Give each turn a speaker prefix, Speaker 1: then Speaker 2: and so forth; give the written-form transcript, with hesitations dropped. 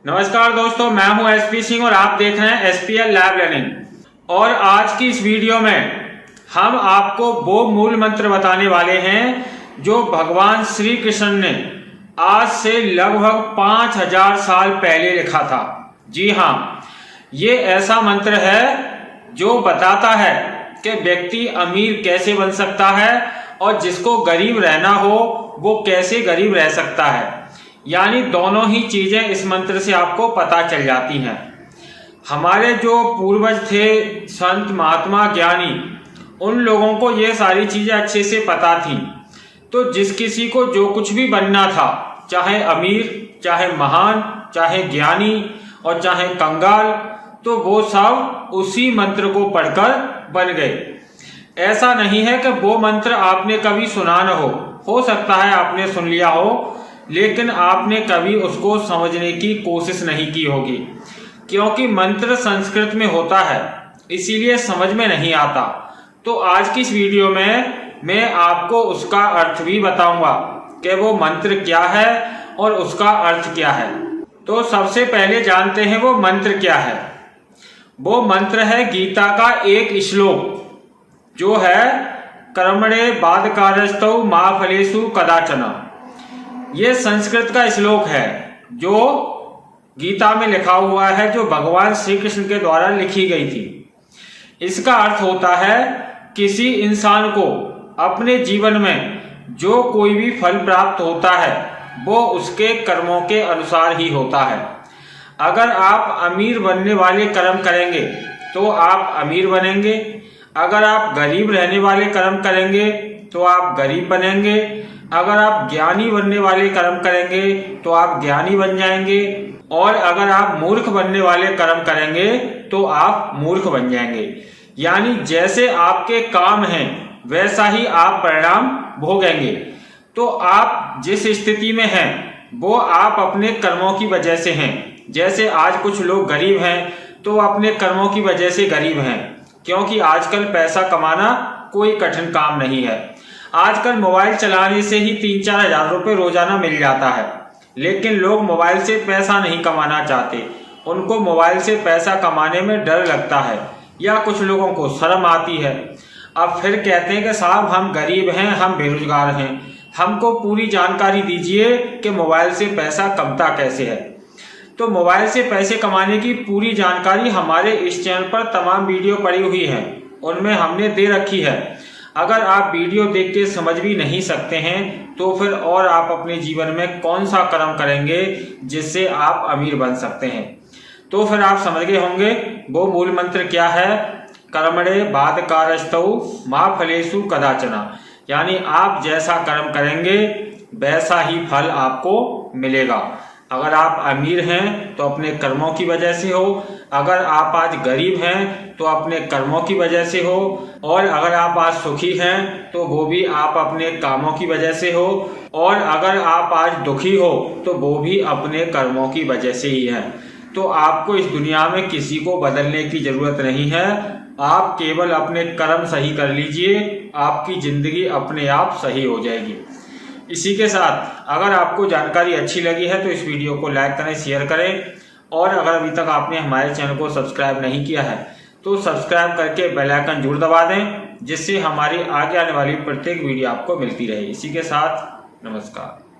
Speaker 1: नमस्कार दोस्तों, मैं हूं एसपी सिंह और आप देख रहे हैं एसपीएल लैब लर्निंग। और आज की इस वीडियो में हम आपको वो मूल मंत्र बताने वाले हैं जो भगवान श्री कृष्ण ने आज से लगभग 5000 साल पहले लिखा था। जी हाँ, ये ऐसा मंत्र है जो बताता है कि व्यक्ति अमीर कैसे बन सकता है और जिसको गरीब रहना हो वो कैसे गरीब रह सकता है। यानी दोनों ही चीजें इस मंत्र से आपको पता चल जाती हैं। हमारे जो पूर्वज थे, संत महात्मा ज्ञानी, उन लोगों को ये सारी चीजें अच्छे से पता थी। तो जिस किसी को जो कुछ भी बनना था, चाहे अमीर, चाहे महान, चाहे ज्ञानी और चाहे कंगाल, तो वो सब उसी मंत्र को पढ़कर बन गए। ऐसा नहीं है कि वो मंत्र आपने कभी सुना न हो सकता है आपने सुन लिया हो, लेकिन आपने कभी उसको समझने की कोशिश नहीं की होगी, क्योंकि मंत्र संस्कृत में होता है, इसीलिए समझ में नहीं आता। तो आज की इस वीडियो में मैं आपको उसका अर्थ भी बताऊंगा कि वो मंत्र क्या है और उसका अर्थ क्या है। तो सबसे पहले जानते हैं वो मंत्र क्या है। वो मंत्र है गीता का एक श्लोक जो है कर्मणे बाधकारस्तौ मा फलेषु कदाचन। ये संस्कृत का श्लोक है जो गीता में लिखा हुआ है, जो भगवान श्री कृष्ण के द्वारा लिखी गई थी। इसका अर्थ होता है किसी इंसान को अपने जीवन में जो कोई भी फल प्राप्त होता है वो उसके कर्मों के अनुसार ही होता है। अगर आप अमीर बनने वाले कर्म करेंगे तो आप अमीर बनेंगे, अगर आप गरीब रहने वाले कर्म करेंगे तो आप गरीब बनेंगे, अगर आप ज्ञानी बनने वाले कर्म करेंगे तो आप ज्ञानी बन जाएंगे, और अगर आप मूर्ख बनने वाले कर्म करेंगे तो आप मूर्ख बन जाएंगे। यानी जैसे आपके काम हैं वैसा ही आप परिणाम भोगेंगे। तो आप जिस स्थिति में हैं वो आप अपने कर्मों की वजह से हैं। जैसे आज कुछ लोग गरीब हैं तो अपने कर्मों की वजह से गरीब हैं, क्योंकि आजकल पैसा कमाना कोई कठिन काम नहीं है। आजकल मोबाइल चलाने से ही 3-4 हजार रुपये रोजाना मिल जाता है, लेकिन लोग मोबाइल से पैसा नहीं कमाना चाहते। उनको मोबाइल से पैसा कमाने में डर लगता है या कुछ लोगों को शर्म आती है। अब फिर कहते हैं कि साहब हम गरीब हैं, हम बेरोजगार हैं, हमको पूरी जानकारी दीजिए कि मोबाइल से पैसा कमता कैसे है। तो मोबाइल से पैसे कमाने की पूरी जानकारी हमारे इस चैनल पर तमाम वीडियो पड़ी हुई है, उनमें हमने दे रखी है। अगर आप वीडियो देख के समझ भी नहीं सकते हैं तो फिर और आप अपने जीवन में कौन सा कर्म करेंगे जिससे आप अमीर बन सकते हैं। तो फिर आप समझ गए होंगे वो मूल मंत्र क्या है। कर्मणे बाधकारस्तौ मा फलेषु कदाचन। यानी आप जैसा कर्म करेंगे वैसा ही फल आपको मिलेगा। अगर आप अमीर हैं तो अपने कर्मों की वजह से हो, अगर आप आज गरीब हैं तो अपने कर्मों की वजह से हो, और अगर आप आज सुखी हैं तो वो भी आप अपने कामों की वजह से हो, और अगर आप आज दुखी हो तो वो भी अपने कर्मों की वजह से ही है। तो आपको इस दुनिया में किसी को बदलने की जरूरत नहीं है। आप केवल अपने कर्म सही कर लीजिए, आपकी जिंदगी अपने आप सही हो जाएगी। इसी के साथ अगर आपको जानकारी अच्छी लगी है तो इस वीडियो को लाइक करें, शेयर करें, और अगर अभी तक आपने हमारे चैनल को सब्सक्राइब नहीं किया है तो सब्सक्राइब करके बेल आइकन जरूर दबा दें, जिससे हमारी आगे आने वाली प्रत्येक वीडियो आपको मिलती रहे। इसी के साथ नमस्कार।